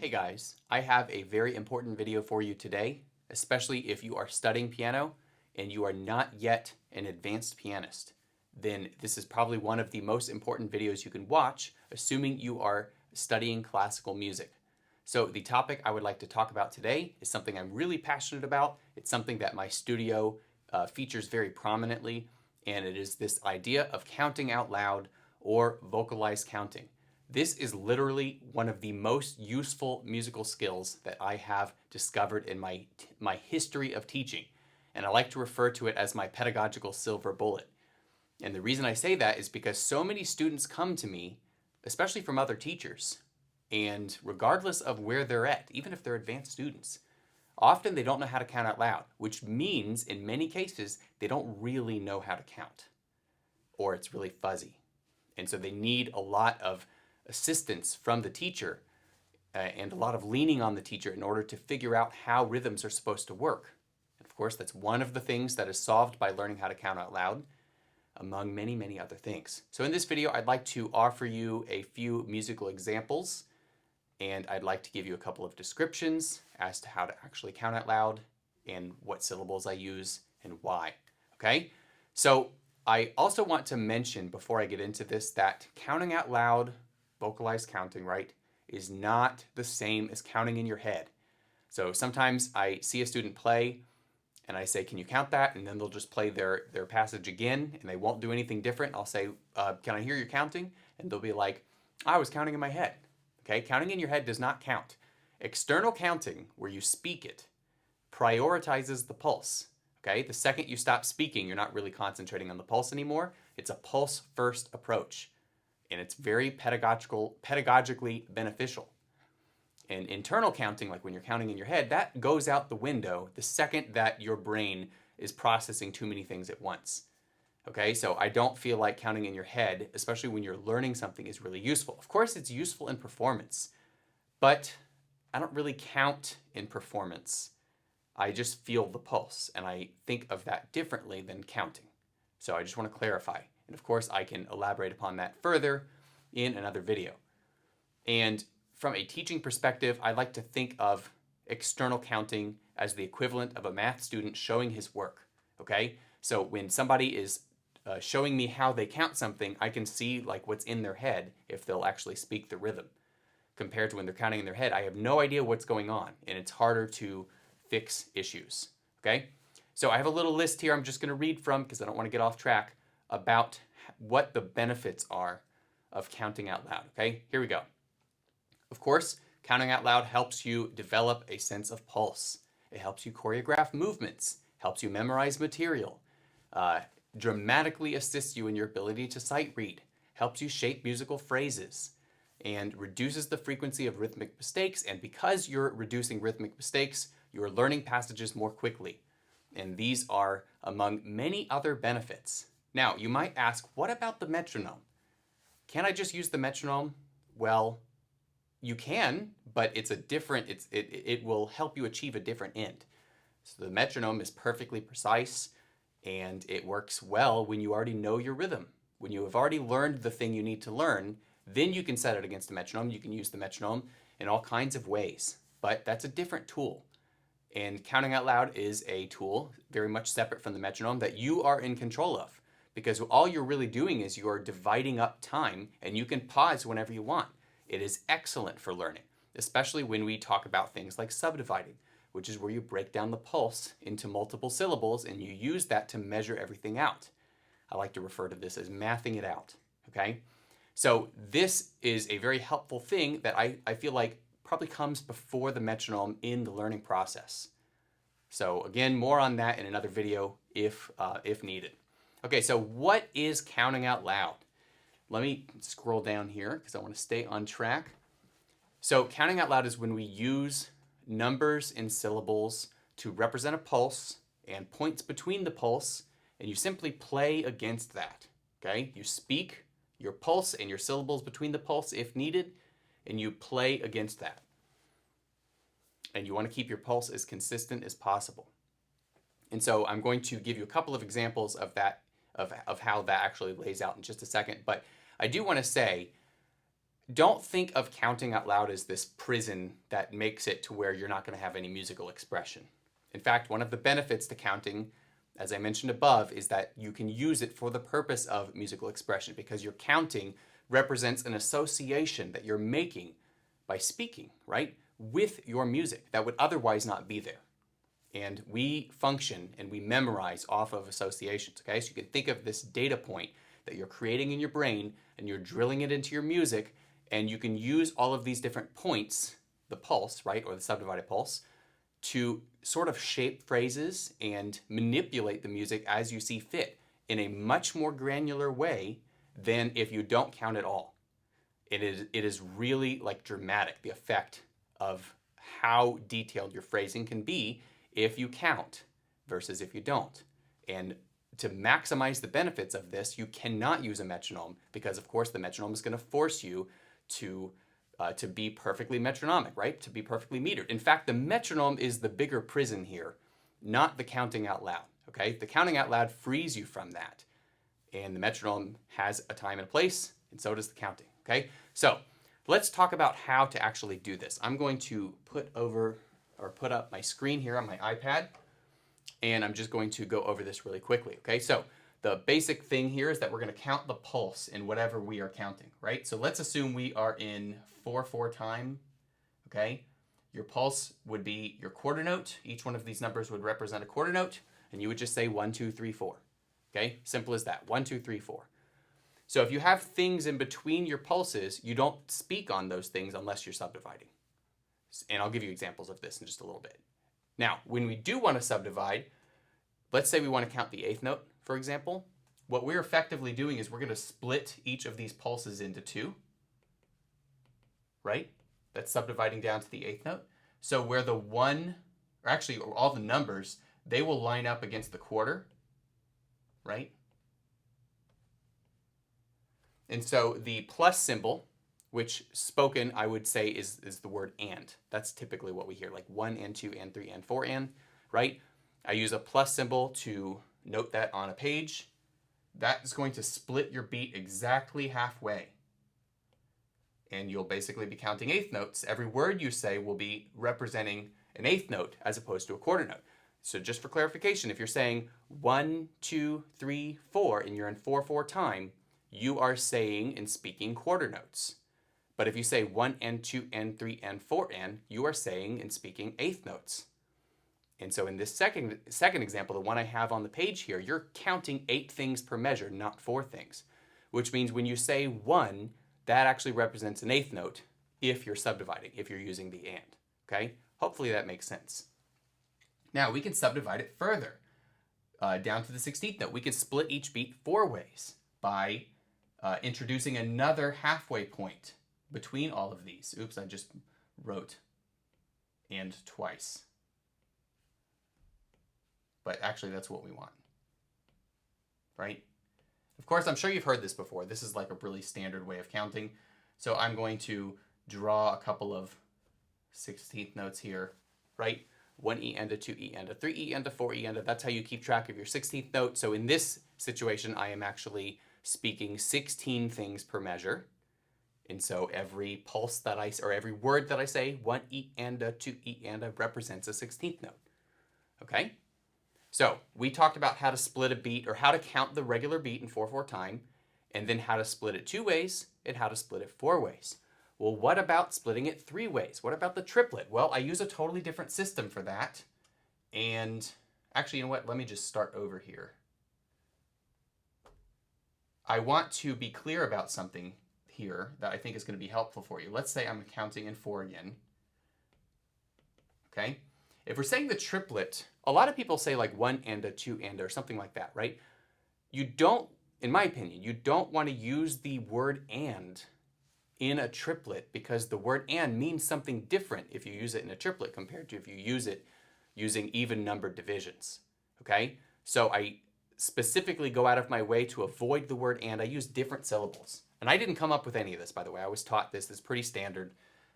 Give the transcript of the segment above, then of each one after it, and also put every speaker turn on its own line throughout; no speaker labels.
Hey guys, I have a very important video for you today, especially if you are studying piano and you are not yet an advanced pianist. Then this is probably one of the most important videos you can watch, assuming you are studying classical music. So the topic I would like to talk about today is something I'm really passionate about. It's something that my studio features very prominently, and it is this idea of counting out loud or vocalized counting. This is literally one of the most useful musical skills that I have discovered in my history of teaching. And I like to refer to it as my pedagogical silver bullet. And the reason I say that is because so many students come to me, especially from other teachers, and regardless of where they're at, even if they're advanced students, often they don't know how to count out loud, which means in many cases they don't really know how to count, or it's really fuzzy. And so they need a lot of assistance from the teacher and a lot of leaning on the teacher in order to figure out how rhythms are supposed to work. And of course, that's one of the things that is solved by learning how to count out loud, among many, many other things. So in this video, I'd like to offer you a few musical examples, and I'd like to give you a couple of descriptions as to how to actually count out loud and what syllables I use and why. Okay? So I also want to mention before I get into this that counting out loud, vocalized counting, right, is not the same as counting in your head. So sometimes I see a student play and I say, can you count that? And then they'll just play their passage again and they won't do anything different. I'll say, can I hear you counting? And they'll be like, I was counting in my head. Okay, counting in your head does not count. External counting, where you speak it, prioritizes the pulse. Okay, the second you stop speaking, you're not really concentrating on the pulse anymore. It's a pulse-first approach. And it's very pedagogically beneficial. And internal counting, like when you're counting in your head, that goes out the window the second that your brain is processing too many things at once. Okay, so I don't feel like counting in your head, especially when you're learning something, is really useful. Of course, it's useful in performance, but I don't really count in performance. I just feel the pulse, and I think of that differently than counting. So I just want to clarify. And of course, I can elaborate upon that further in another video. And from a teaching perspective, I like to think of external counting as the equivalent of a math student showing his work. Okay? So when somebody is showing me how they count something, I can see like what's in their head if they'll actually speak the rhythm. Compared to when they're counting in their head, I have no idea what's going on, and it's harder to fix issues. Okay? So I have a little list here I'm just going to read from because I don't want to get off track about what the benefits are of counting out loud. Okay, here we go. Of course, counting out loud helps you develop a sense of pulse. It helps you choreograph movements, helps you memorize material, dramatically assists you in your ability to sight read, helps you shape musical phrases, and reduces the frequency of rhythmic mistakes. And because you're reducing rhythmic mistakes, you're learning passages more quickly. And these are among many other benefits. Now, you might ask, what about the metronome? Can I just use the metronome? Well, you can, but it's a different, it will help you achieve a different end. So the metronome is perfectly precise, and it works well when you already know your rhythm. When you have already learned the thing you need to learn, then you can set it against the metronome. You can use the metronome in all kinds of ways, but that's a different tool. And counting out loud is a tool very much separate from the metronome that you are in control of. Because all you're really doing is you're dividing up time, and you can pause whenever you want. It is excellent for learning, especially when we talk about things like subdividing, which is where you break down the pulse into multiple syllables and you use that to measure everything out. I like to refer to this as mathing it out, okay? So this is a very helpful thing that I feel like probably comes before the metronome in the learning process. So again, more on that in another video if needed. Okay, so what is counting out loud? Let me scroll down here because I want to stay on track. So counting out loud is when we use numbers and syllables to represent a pulse and points between the pulse, and you simply play against that. Okay, you speak your pulse and your syllables between the pulse if needed, and you play against that. And you want to keep your pulse as consistent as possible. And so I'm going to give you a couple of examples of that, of how that actually lays out in just a second. But I do want to say don't think of counting out loud as this prison that makes it to where you're not going to have any musical expression. In fact, one of the benefits to counting, as I mentioned above, is that you can use it for the purpose of musical expression because your counting represents an association that you're making by speaking, right, with your music that would otherwise not be there. And we function and we memorize off of associations, okay? So you can think of this data point that you're creating in your brain and you're drilling it into your music, and you can use all of these different points, the pulse, right, or the subdivided pulse, to sort of shape phrases and manipulate the music as you see fit in a much more granular way than if you don't count at all. It is really like dramatic, the effect of how detailed your phrasing can be if you count versus if you don't. And to maximize the benefits of this, you cannot use a metronome because, of course, the metronome is going to force you to be perfectly metronomic, right? To be perfectly metered. In fact, the metronome is the bigger prison here, not the counting out loud, okay? The counting out loud frees you from that. And the metronome has a time and a place, and so does the counting, okay? So let's talk about how to actually do this. I'm going to put up my screen here on my iPad, and I'm just going to go over this really quickly, okay? So the basic thing here is that we're going to count the pulse in whatever we are counting, right? So let's assume we are in 4/4 time, okay? Your pulse would be your quarter note. Each one of these numbers would represent a quarter note, and you would just say 1, 2, 3, 4, okay? Simple as that, 1, 2, 3, 4. So if you have things in between your pulses, you don't speak on those things unless you're subdividing. And I'll give you examples of this in just a little bit. Now, when we do want to subdivide, let's say we want to count the eighth note, for example. What we're effectively doing is we're going to split each of these pulses into 2, right? That's subdividing down to the eighth note. So where the 1, or actually all the numbers, they will line up against the quarter, right? And so the plus symbol, which spoken I would say is the word and. That's typically what we hear, like 1 and 2 and 3 and 4 and, right? I use a plus symbol to note that on a page. That is going to split your beat exactly halfway. And you'll basically be counting eighth notes. Every word you say will be representing an eighth note as opposed to a quarter note. So just for clarification, if you're saying 1, 2, 3, 4, and you're in 4/4 time, you are saying and speaking quarter notes. But if you say 1 and 2 and 3 and 4 and, you are saying and speaking eighth notes. And so in this second example, the one I have on the page here, you're counting 8 things per measure, not 4 things. Which means when you say 1, that actually represents an eighth note if you're subdividing, if you're using the and. Okay? Hopefully that makes sense. Now we can subdivide it further down to the 16th note. We can split each beat 4 ways by introducing another halfway point between all of these. Oops, I just wrote and twice. But actually that's what we want, right? Of course, I'm sure you've heard this before. This is like a really standard way of counting. So I'm going to draw a couple of 16th notes here, right? 1 E and a 2 E and a 3 E and a 4 E and a. That's how you keep track of your 16th note. So in this situation, I am actually speaking 16 things per measure. And so every pulse that or every word that I say, 1 E and a 2 E and a represents a 16th note. Okay? So we talked about how to split a beat or how to count the regular beat in 4/4 time, and then how to split it 2 ways and how to split it 4 ways. Well, what about splitting it 3 ways? What about the triplet? Well, I use a totally different system for that. And actually, you know what? Let me just start over here. I want to be clear about something here that I think is going to be helpful for you. Let's say I'm counting in 4 again. Okay? If we're saying the triplet, a lot of people say like 1 and a 2 and a or something like that, right? You don't, in my opinion, you don't want to use the word and in a triplet because the word and means something different if you use it in a triplet compared to if you use it using even numbered divisions, okay? So I specifically go out of my way to avoid the word and. I use different syllables. And I didn't come up with any of this, by the way. I was taught this. It's pretty standard.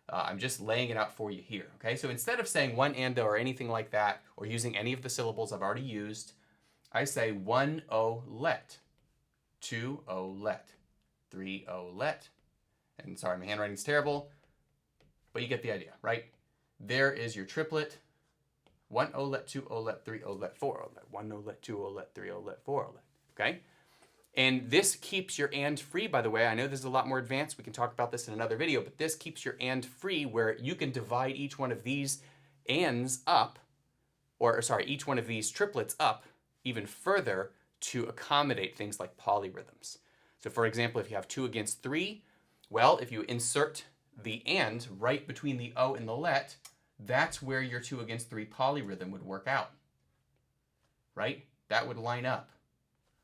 I'm just laying it out for you here, okay? So instead of saying 1 and or anything like that, or using any of the syllables I've already used, I say 1 O let, 2 O let, 3 O let, And sorry, my handwriting's terrible, but you get the idea, right? There is your triplet. 1 olet, 2 olet, 3 olet, 4 olet. 1 olet, 2 olet, 3 olet, 4 olet. Okay? And this keeps your and free, by the way. I know this is a lot more advanced. We can talk about this in another video, but this keeps your and free where you can divide each one of these ands up, or sorry, each one of these triplets up even further to accommodate things like polyrhythms. So for example, if you have 2 against 3, well, if you insert the and right between the O and the let, that's where your 2 against 3 polyrhythm would work out, right? That would line up.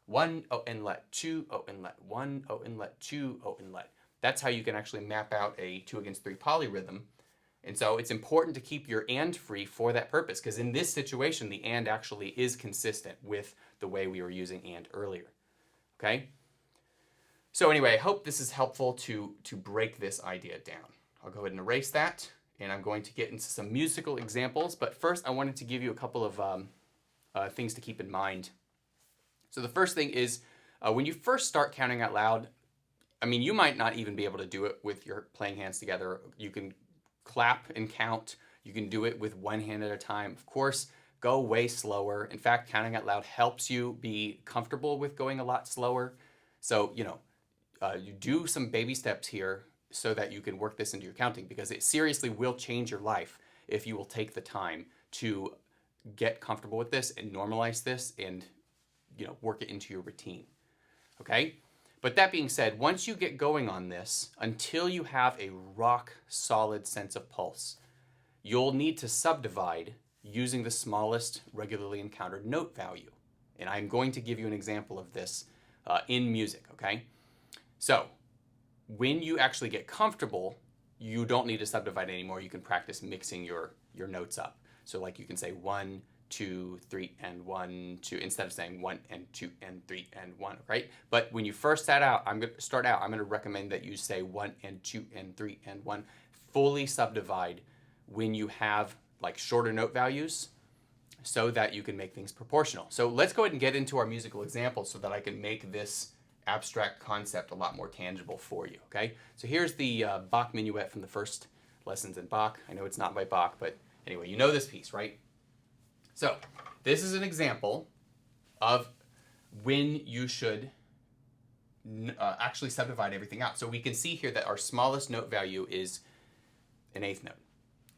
1 O and let, 2 O and let, 1 O and let, 2 O and let. That's how you can actually map out a 2 against 3 polyrhythm. And so it's important to keep your and free for that purpose, because in this situation, the and actually is consistent with the way we were using and earlier, okay? So anyway, I hope this is helpful to break this idea down. I'll go ahead and erase that, and I'm going to get into some musical examples, but first I wanted to give you a couple of things to keep in mind. So the first thing is, when you first start counting out loud, I mean, you might not even be able to do it with your playing hands together. You can clap and count. You can do it with one hand at a time. Of course, go way slower. In fact, counting out loud helps you be comfortable with going a lot slower. So, you do some baby steps here so that you can work this into your counting, because it seriously will change your life if you will take the time to get comfortable with this and normalize this and, work it into your routine. Okay? But that being said, once you get going on this, until you have a rock solid sense of pulse, you'll need to subdivide using the smallest regularly encountered note value. And I'm going to give you an example of this in music, okay? So when you actually get comfortable, you don't need to subdivide anymore. You can practice mixing your notes up. So like you can say 1, 2, 3, and 1, 2, instead of saying 1 and 2 and 3 and 1, right? But when you first start out, I'm going to recommend that you say 1 and 2 and 3 and 1. Fully subdivide when you have like shorter note values so that you can make things proportional. So let's go ahead and get into our musical example so that I can make this abstract concept a lot more tangible for you, okay? So here's the Bach Minuet from the first lessons in Bach. I know it's not by Bach, but anyway, you know this piece, right? So this is an example of when you should actually subdivide everything out. So we can see here that our smallest note value is an eighth note.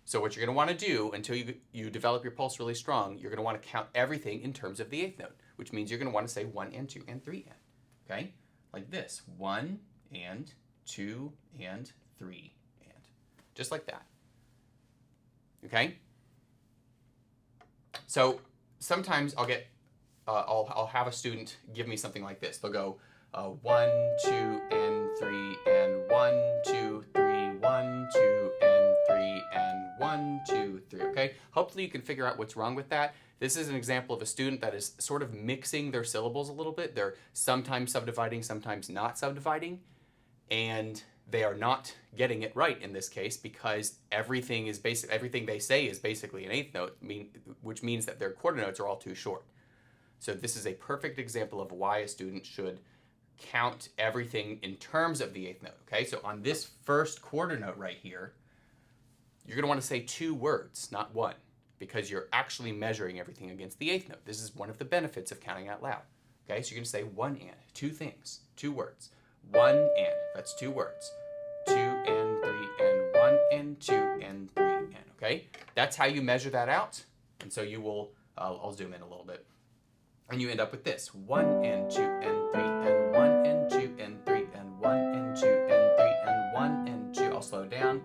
So what you're going to want to do until you develop your pulse really strong, you're going to want to count everything in terms of the eighth note, which means you're going to want to say 1 and 2 and 3 and, okay? Like this, 1 and 2 and 3 and, just like that, okay? So sometimes I'll have a student give me something like this. They'll go 1, 2, and 3, and 1, 2, 3, 1, 2, and 3, and 1, 2, 3, okay? Hopefully you can figure out what's wrong with that. This is an example of a student that is sort of mixing their syllables a little bit. They're sometimes subdividing, sometimes not subdividing, and they are not getting it right in this case because everything they say is basically an eighth note, which means that their quarter notes are all too short. So this is a perfect example of why a student should count everything in terms of the eighth note, okay? So on this first quarter note right here, you're going to want to say 2 words, not 1, because you're actually measuring everything against the eighth note. This is one of the benefits of counting out loud, okay? So you're going to say 1 and, 2 things, 2 words. 1 and, that's 2 words. 2 and 3 and 1 and 2 and 3 and, okay? That's how you measure that out. And so you will, I'll zoom in a little bit. And you end up with this, 1 and 2 and 3 and 1 and 2 and 3 and 1 and 2 and 3 and 1 and 2. I'll slow down.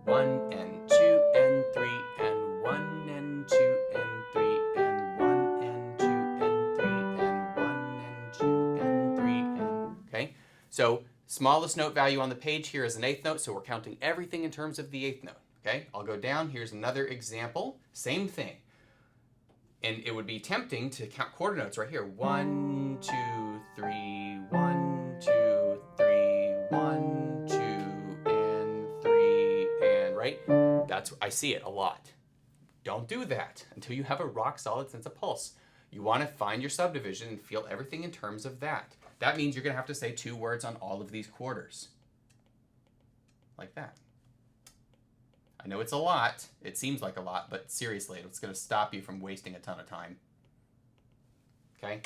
1 and 2 and 3 and 1 and 2 and 3 and 1 and 2 and 3 and 1 and 2 and 3 and, okay? So smallest note value on the page here is an eighth note, so we're counting everything in terms of the eighth note, okay? I'll go down. Here's another example. Same thing. And it would be tempting to count quarter notes right here. 1, 2, 3, 1, 2, 3, 1, 2, and 3, and right? I see it a lot. Don't do that until you have a rock solid sense of pulse. You want to find your subdivision and feel everything in terms of that. That means you're going to have to say 2 words on all of these quarters. like that. I know it's a lot. It seems like a lot, but seriously, it's going to stop you from wasting a ton of time. Okay?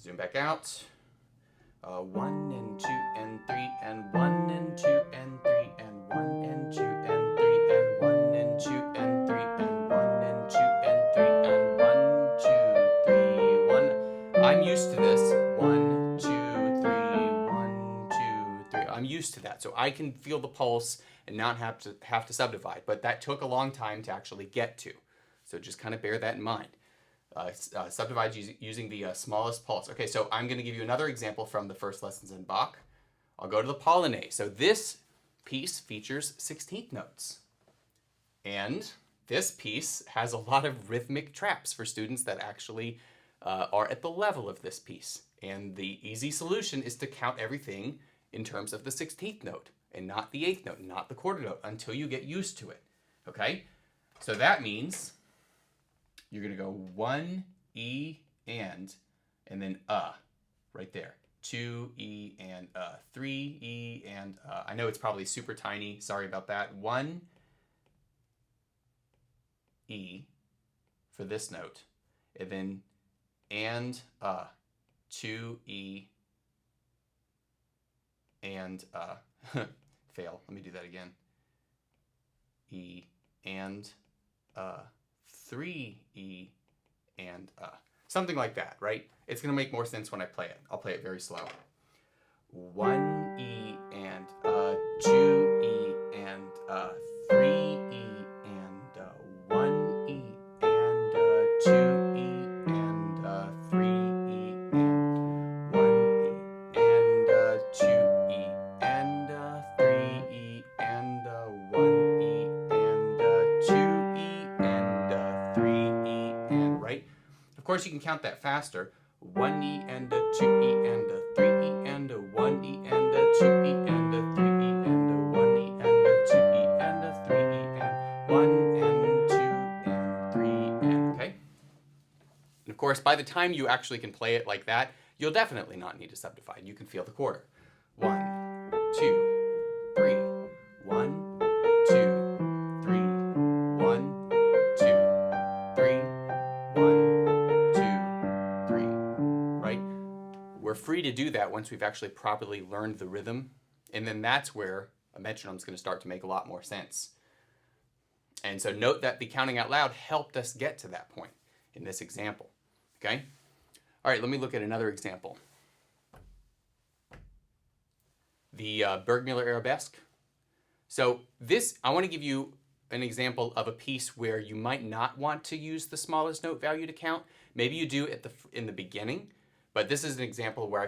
Zoom back out. 1 and 2 and 3 and 1 and 2 and 3 and 1 and 2 and 3 and 1 and 2 and 3 and 1 and 2 and 3 and 1, 2, 3, 1. I'm used to this. 1, 2, 3, 1, 2, 3. I'm used to that, so I can feel the pulse and not have to subdivide. But that took a long time to actually get to, so just kind of bear that in mind. Subdivide using the smallest pulse. Okay, so I'm going to give you another example from the first lessons in Bach. I'll go to the Polonaise. So this piece features 16th notes. And this piece has a lot of rhythmic traps for students that actually are at the level of this piece. And the easy solution is to count everything in terms of the 16th note and not the 8th note, not the quarter note, until you get used to it. Okay? So that means you're going to go 1, E, and then right there. 2, E, and 3, E, and I know it's probably super tiny. Sorry about that. 1, E for this note. And then, and 2, E, and fail. Let me do that again. E, and 3, E, and something like that, right? It's going to make more sense when I play it. I'll play it very slow. 1, E, and 2, E, and 3, E, and 1, E, and 2, E, and 3, E, and 1, E, and 2, E, and 3, E, and 1, E, and 2, E, and 3, E, and right? Of course, you can count that faster. 1 E and 2 E and 3 E and 1 E and 2 E and 3 E and 1 E and 2 E and 3 E and 1 and 2 and 3 and okay? And of course, by the time you actually can play it like that, you'll definitely not need to subdivide. You can feel the quarter. 1, 2, 3, 1, 2, 3, 1, 2, 3, 1, 2, 3, right? We're free to do that once we've actually properly learned the rhythm, and then that's where a metronome is going to start to make a lot more sense. And so note that the counting out loud helped us get to that point in this example, okay? All right, let me look at another example. The Burgmuller Arabesque. So this, I want to give you an example of a piece where you might not want to use the smallest note value to count. Maybe you do in the beginning, but this is an example where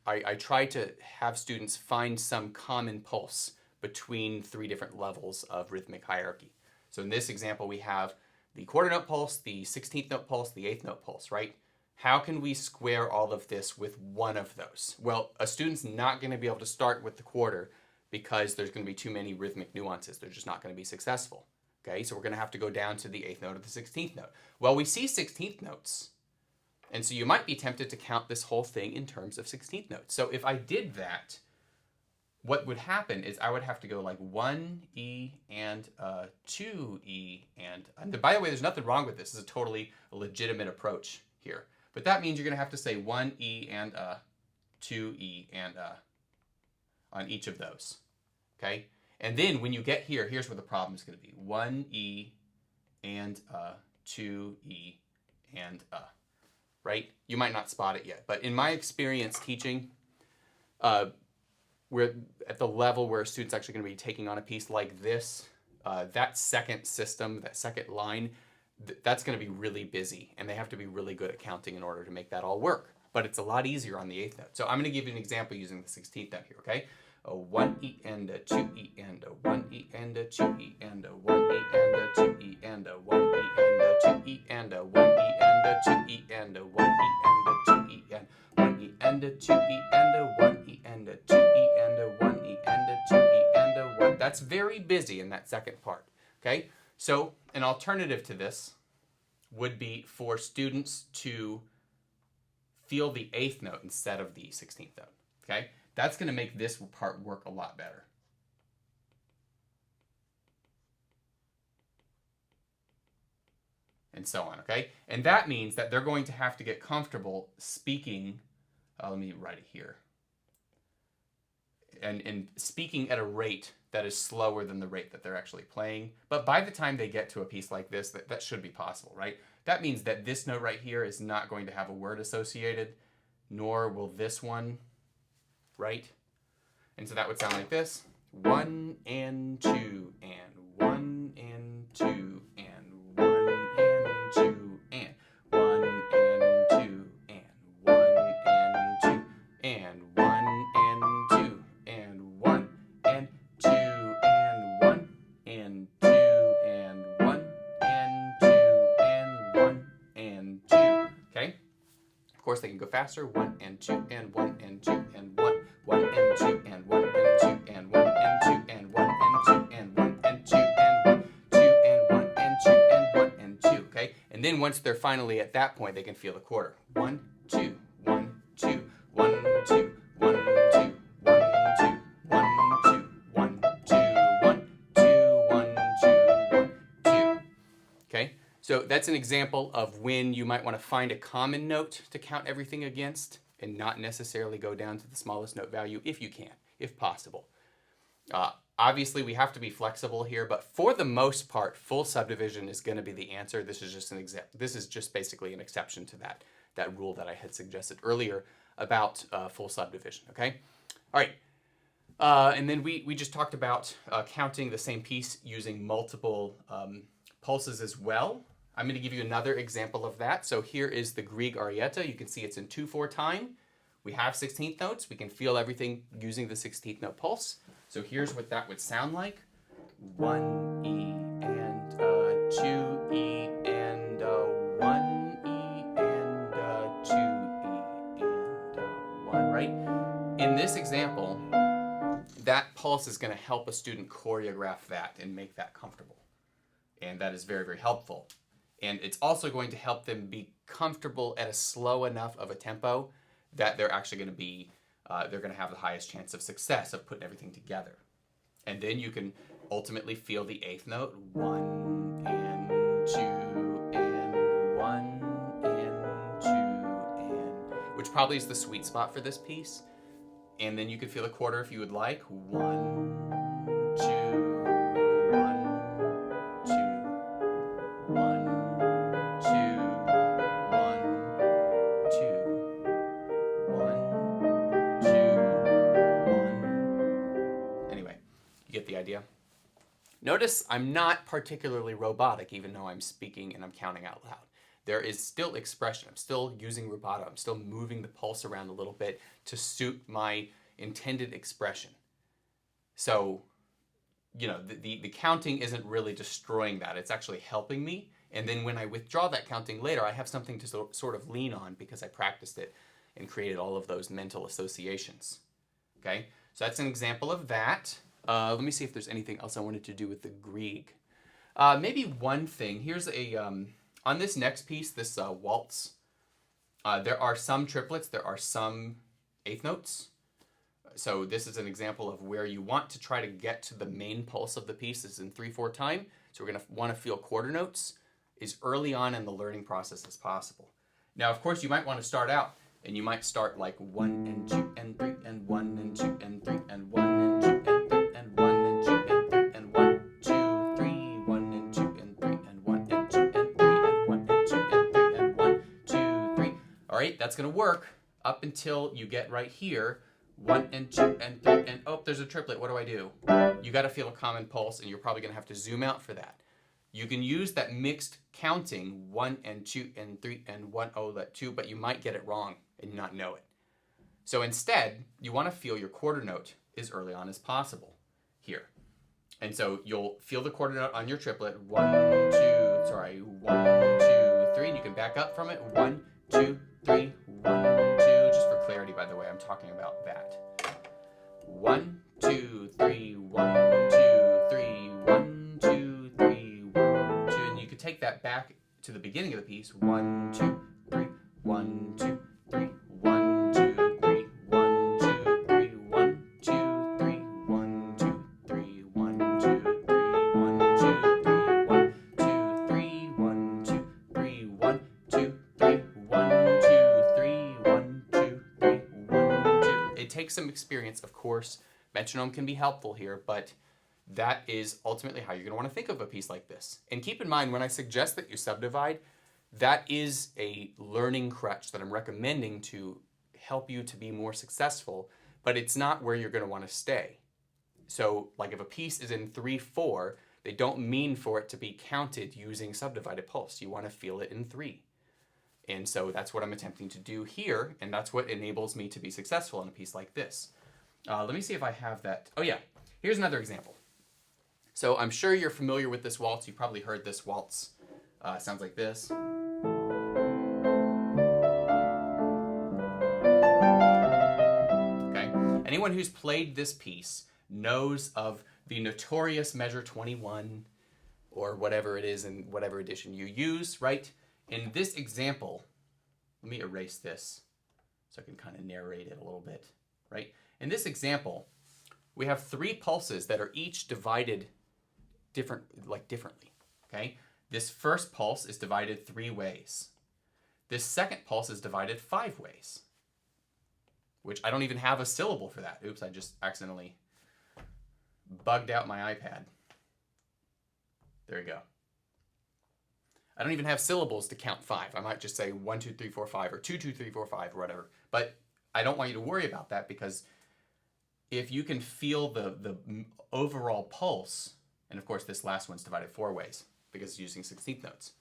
I try to have students find some common pulse between 3 different levels of rhythmic hierarchy. So in this example, we have the quarter note pulse, the 16th note pulse, the 8th note pulse, right? How can we square all of this with one of those? Well, a student's not going to be able to start with the quarter because there's going to be too many rhythmic nuances. They're just not going to be successful. Okay, so we're going to have to go down to the 8th note or the 16th note. Well, we see 16th notes, and so you might be tempted to count this whole thing in terms of 16th notes. So if I did that, what would happen is I would have to go like 1 E and 2 E and by the way, there's nothing wrong with this. This is a totally legitimate approach here. But that means you're going to have to say 1 E and 2 E and on each of those, okay? And then when you get here, here's where the problem is going to be. 1 E and 2 E and right? You might not spot it yet, but in my experience teaching, we're at the level where a student's actually going to be taking on a piece like this, that second system, that second line, that's going to be really busy, and they have to be really good at counting in order to make that all work. But it's a lot easier on the 8th note. So I'm going to give you an example using the 16th note here, okay? 1 E and 2 E and 1 E and 2 E and 1 E and 2 E and 1 E and 2 E and 1 E and 2 E and 1 E and 2 E and 1 E and 2 E and 1 E and 2 E and 1 E and 2 E and 1. That's very busy in that second part, okay? So an alternative to this would be for students to feel the 8th note instead of the 16th note, okay? That's going to make this part work a lot better, and so on, okay? And that means that they're going to have to get comfortable speaking, let me write it here, and speaking at a rate that is slower than the rate that they're actually playing. But by the time they get to a piece like this, that should be possible, right? That means that this note right here is not going to have a word associated, nor will this one, right? And so that would sound like this. 1 and 2 and 1 and 2 and 1 and 2 and 1 and 2 and 1 and 2 and 1 and 2 and 1 and 2 and 1 and 2 and 1 and 2 and 1 and 2. Okay? Of course, they can go faster. 1 and 2 and 1 and 2 and 1, 1 and 2 and 1 and 2 and 1 and 2 and 1 and 2 and 1 and 2 and 1, 2 and 1 and 2 and 1 and 2. Okay? And then once they're finally at that point, they can feel the quarter. 1, 2, 1, 2, 1, 2, 1, 2, 1, 2, 1, 2, 1, 2, 1, 2, 1, 2, 1, 2. Okay? So that's an example of when you might want to find a common note to count everything against and not necessarily go down to the smallest note value if you can, if possible. Obviously, we have to be flexible here, but for the most part, full subdivision is going to be the answer. This is just this is just basically an exception to that rule that I had suggested earlier about full subdivision. Okay, all right. And then we just talked about counting the same piece using multiple pulses as well. I'm going to give you another example of that. So here is the Grieg Arietta. You can see it's in 2/4 time. We have 16th notes. We can feel everything using the 16th note pulse. So here's what that would sound like. 1 E and 2 E and 1 E and 2 E and 1, right? In this example, that pulse is going to help a student choreograph that and make that comfortable. And that is very, very helpful. And it's also going to help them be comfortable at a slow enough of a tempo that they're actually going to be, they're going to have the highest chance of success of putting everything together. And then you can ultimately feel the 8th note, 1 and 2 and 1 and 2 and, which probably is the sweet spot for this piece. And then you can feel a quarter if you would like, 1, 2, 1, 2, 1. 2, 1, 2, 1, 2, 1. Anyway, you get the idea. Notice I'm not particularly robotic, even though I'm speaking and I'm counting out loud. There is still expression. I'm still using rubato. I'm still moving the pulse around a little bit to suit my intended expression. So, you know, the counting isn't really destroying that. It's actually helping me. And then when I withdraw that counting later, I have something to sort of lean on because I practiced it and created all of those mental associations. Okay, so that's an example of that. Let me see if there's anything else I wanted to do with the Grieg. Maybe one thing. Here's a, on this next piece, this waltz, there are some triplets, there are some 8th notes. So this is an example of where you want to try to get to the main pulse of the piece. This is in 3/4 time. So we're going to want to feel quarter notes as early on in the learning process as possible. Now, of course, you might want to start out, and you might start like 1 and 2 and 3 and 1 and 2 and 3 and 1 and 2 and 3 and 1 and 2 and 3 and 1, 2, 3, 1 and 2 and 3 and 1 and 2 and 3 and 1 and 2 and 3 and 1, 2, 3. All right, that's going to work up until you get right here. 1 and 2 and 3 and, oh, there's a triplet. What do I do? You got to feel a common pulse, and you're probably going to have to zoom out for that. You can use that mixed counting, 1 and 2 and 3 and 1, oh, that 2, but you might get it wrong and not know it. So instead, you want to feel your quarter note as early on as possible here. And so you'll feel the quarter note on your triplet, 1, 2, 3, and you can back up from it, 1, 2, 3, 1, 2, just for clarity, by the way, I'm talking about that. 1, 2, 3, 1, 2, 3, 1, 2, 3, 1, 2, and you could take that back to the beginning of the piece, 1, 2, 3, 1, 2, 3, 1, 2, 3, 1, 2, 3, 1, 2, 3, 1, 2, 3, 1, 2, 3, 1, 2, 3, 1, 2, 3, 1, 2, take some experience, of course. Metronome can be helpful here, but that is ultimately how you're going to want to think of a piece like this. And keep in mind, when I suggest that you subdivide, that is a learning crutch that I'm recommending to help you to be more successful, but it's not where you're going to want to stay. So like if a piece is in 3/4, they don't mean for it to be counted using subdivided pulse. You want to feel it in 3. And so that's what I'm attempting to do here, and that's what enables me to be successful in a piece like this. Let me see if I have that. Oh yeah, here's another example. So I'm sure you're familiar with this waltz. You probably heard this waltz. Sounds like this. Okay. Anyone who's played this piece knows of the notorious measure 21 or whatever it is in whatever edition you use, right? In this example, let me erase this so I can kind of narrate it a little bit, right? In this example, we have 3 pulses that are each divided differently, okay? This first pulse is divided 3 ways. This second pulse is divided 5 ways, which I don't even have a syllable for that. Oops, I just accidentally bugged out my iPad. There you go. I don't even have syllables to count 5. I might just say 1, 2, 3, 4, 5, or 2, 2, 3, 4, 5, or whatever. But I don't want you to worry about that, because if you can feel the overall pulse, and of course this last one's divided 4 ways because it's using 16th notes.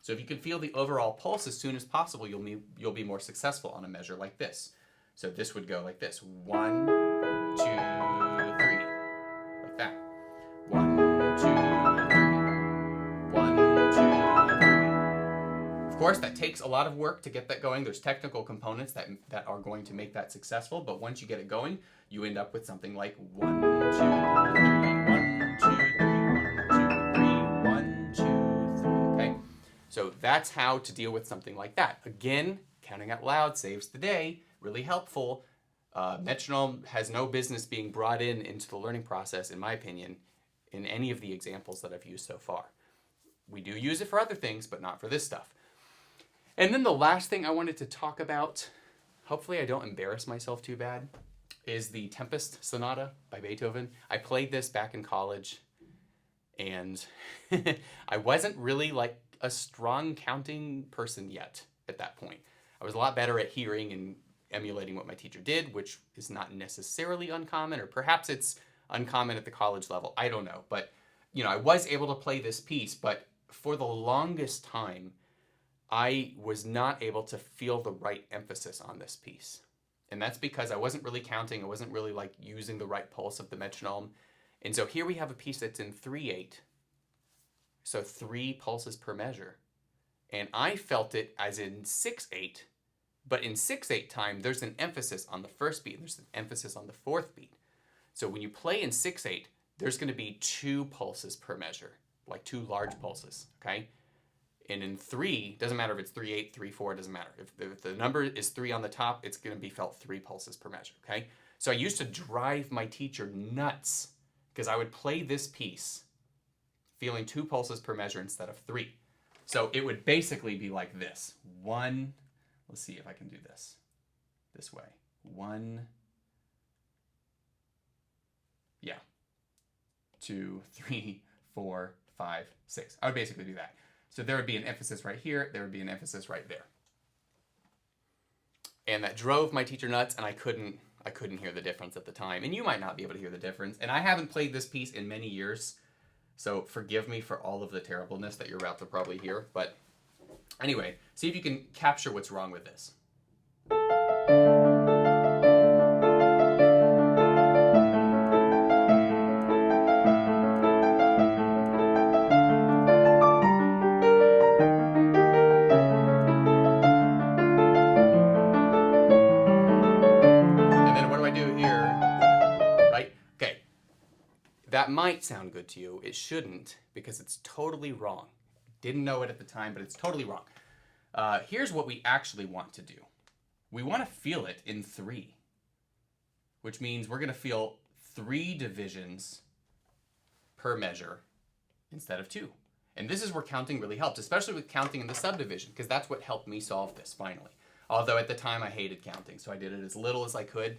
So if you can feel the overall pulse as soon as possible, you'll be more successful on a measure like this. So this would go like this: 1, 2, 3, like that. 1, 2, 3, 1, 2, 3. Of course, that takes a lot of work to get that going. There's technical components that are going to make that successful, but once you get it going, you end up with something like 1, 2, 3, 1, 2, 3, 1, 2, 3, 1, 2, 3, okay? So that's how to deal with something like that. Again, counting out loud saves the day, really helpful. Metronome has no business being brought into the learning process, in my opinion, in any of the examples that I've used so far. We do use it for other things, but not for this stuff. And then the last thing I wanted to talk about, hopefully I don't embarrass myself too bad, is the Tempest Sonata by Beethoven. I played this back in college, and I wasn't really like a strong counting person yet at that point. I was a lot better at hearing and emulating what my teacher did, which is not necessarily uncommon, or perhaps it's uncommon at the college level. I don't know. But, you know, I was able to play this piece, but for the longest time, I was not able to feel the right emphasis on this piece. And that's because I wasn't really counting. I wasn't really like using the right pulse of the metronome. And so here we have a piece that's in 3/8. So 3 pulses per measure. And I felt it as in 6/8. But in 6/8 time, there's an emphasis on the first beat, and there's an emphasis on the 4th beat. So when you play in 6/8, there's going to be 2 pulses per measure, like 2 large pulses, okay? And in 3, doesn't matter if it's 3/8, 3/4, doesn't matter. If the number is 3 on the top, it's going to be felt 3 pulses per measure, okay? So I used to drive my teacher nuts because I would play this piece feeling 2 pulses per measure instead of 3. So it would basically be like this. 1, let's see if I can do this way. 1, yeah, 2, 3, 4, 5, 6. I would basically do that. So there would be an emphasis right here, there would be an emphasis right there. And that drove my teacher nuts, and I couldn't hear the difference at the time. And you might not be able to hear the difference. And I haven't played this piece in many years, so forgive me for all of the terribleness that you're about to probably hear. But anyway, see if you can capture what's wrong with this. That might sound good to you. It shouldn't, because it's totally wrong. Didn't know it at the time, but it's totally wrong. Here's what we actually want to do. We want to feel it in 3, which means we're going to feel 3 divisions per measure instead of 2. And this is where counting really helps, especially with counting in the subdivision, because that's what helped me solve this finally. Although at the time I hated counting, so I did it as little as I could.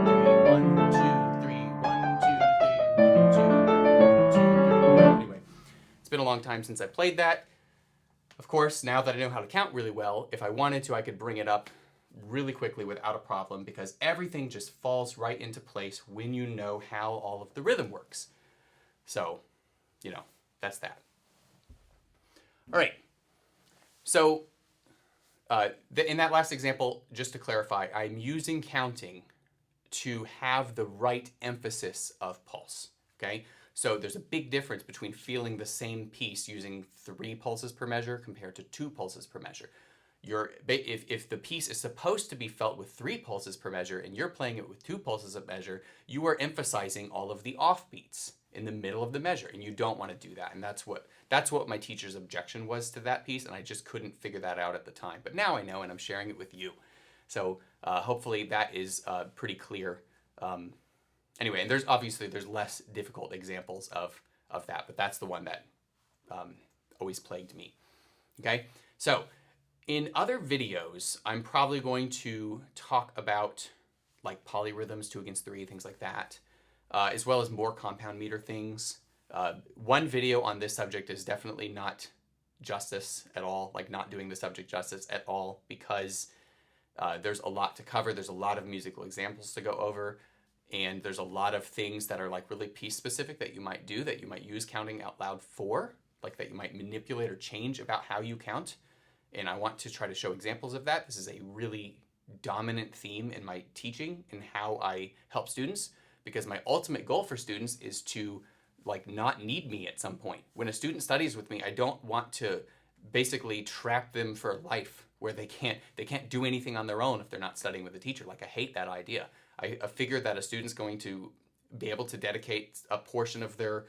1, 2, 3, 1, 2, 3, 1, 2, 3. Anyway, it's been a long time since I played that. Of course, now that I know how to count really well, if I wanted to, I could bring it up really quickly without a problem because everything just falls right into place when you know how all of the rhythm works. So, that's that. All right. So, in that last example, just to clarify, I'm using counting to have the right emphasis of pulse, okay? So there's a big difference between feeling the same piece using 3 pulses per measure compared to 2 pulses per measure. If the piece is supposed to be felt with 3 pulses per measure and you're playing it with 2 pulses a measure, you are emphasizing all of the offbeats in the middle of the measure, and you don't want to do that. And that's what my teacher's objection was to that piece, and I just couldn't figure that out at the time. But now I know, and I'm sharing it with you. So hopefully that is pretty clear. Anyway, and there's less difficult examples of that, but that's the one that always plagued me. Okay, so in other videos, I'm probably going to talk about like polyrhythms, 2 against 3, things like that, as well as more compound meter things. One video on this subject is definitely not justice at all, like not doing the subject justice at all, because there's a lot to cover. There's a lot of musical examples to go over. And there's a lot of things that are like really piece specific that you might do, that you might use counting out loud for, like that you might manipulate or change about how you count. And I want to try to show examples of that. This is a really dominant theme in my teaching and how I help students, because my ultimate goal for students is to like not need me at some point. When a student studies with me, I don't want to basically trap them for life where they can't do anything on their own if they're not studying with a teacher. Like I hate that idea. I figure that a student's going to be able to dedicate a portion of their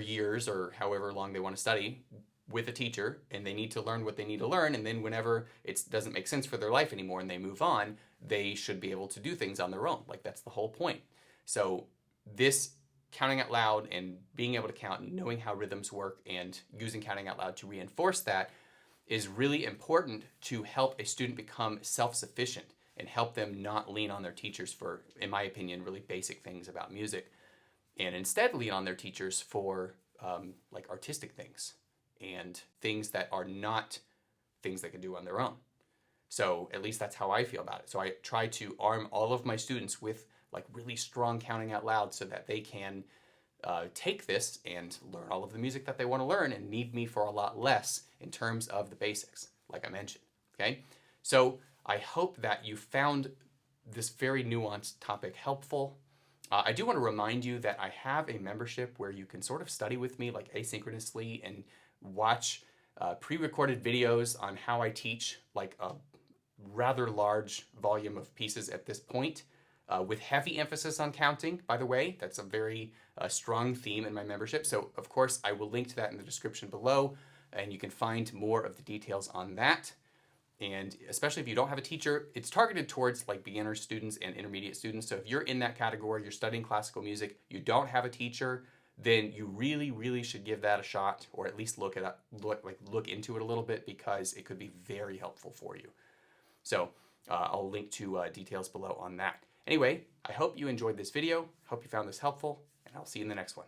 years or however long they want to study with a teacher, and they need to learn what they need to learn, and then whenever it doesn't make sense for their life anymore and they move on, they should be able to do things on their own. Like that's the whole point. So this counting out loud and being able to count and knowing how rhythms work and using counting out loud to reinforce that is really important to help a student become self-sufficient and help them not lean on their teachers for, in my opinion, really basic things about music, and instead lean on their teachers for like artistic things and things that are not things they can do on their own. So at least that's how I feel about it. So I try to arm all of my students with like really strong counting out loud so that they can take this and learn all of the music that they want to learn and need me for a lot less in terms of the basics, like I mentioned, okay? So I hope that you found this very nuanced topic helpful. I do want to remind you that I have a membership where you can sort of study with me like asynchronously and watch pre-recorded videos on how I teach like a rather large volume of pieces at this point, with heavy emphasis on counting, by the way. That's a very strong theme in my membership. So of course I will link to that in the description below, and you can find more of the details on that. And especially if you don't have a teacher, it's targeted towards like beginner students and intermediate students. So if you're in that category, you're studying classical music, you don't have a teacher, then you really, really should give that a shot, or at least look into it a little bit, because it could be very helpful for you. So I'll link to details below on that. Anyway, I hope you enjoyed this video. Hope you found this helpful, and I'll see you in the next one.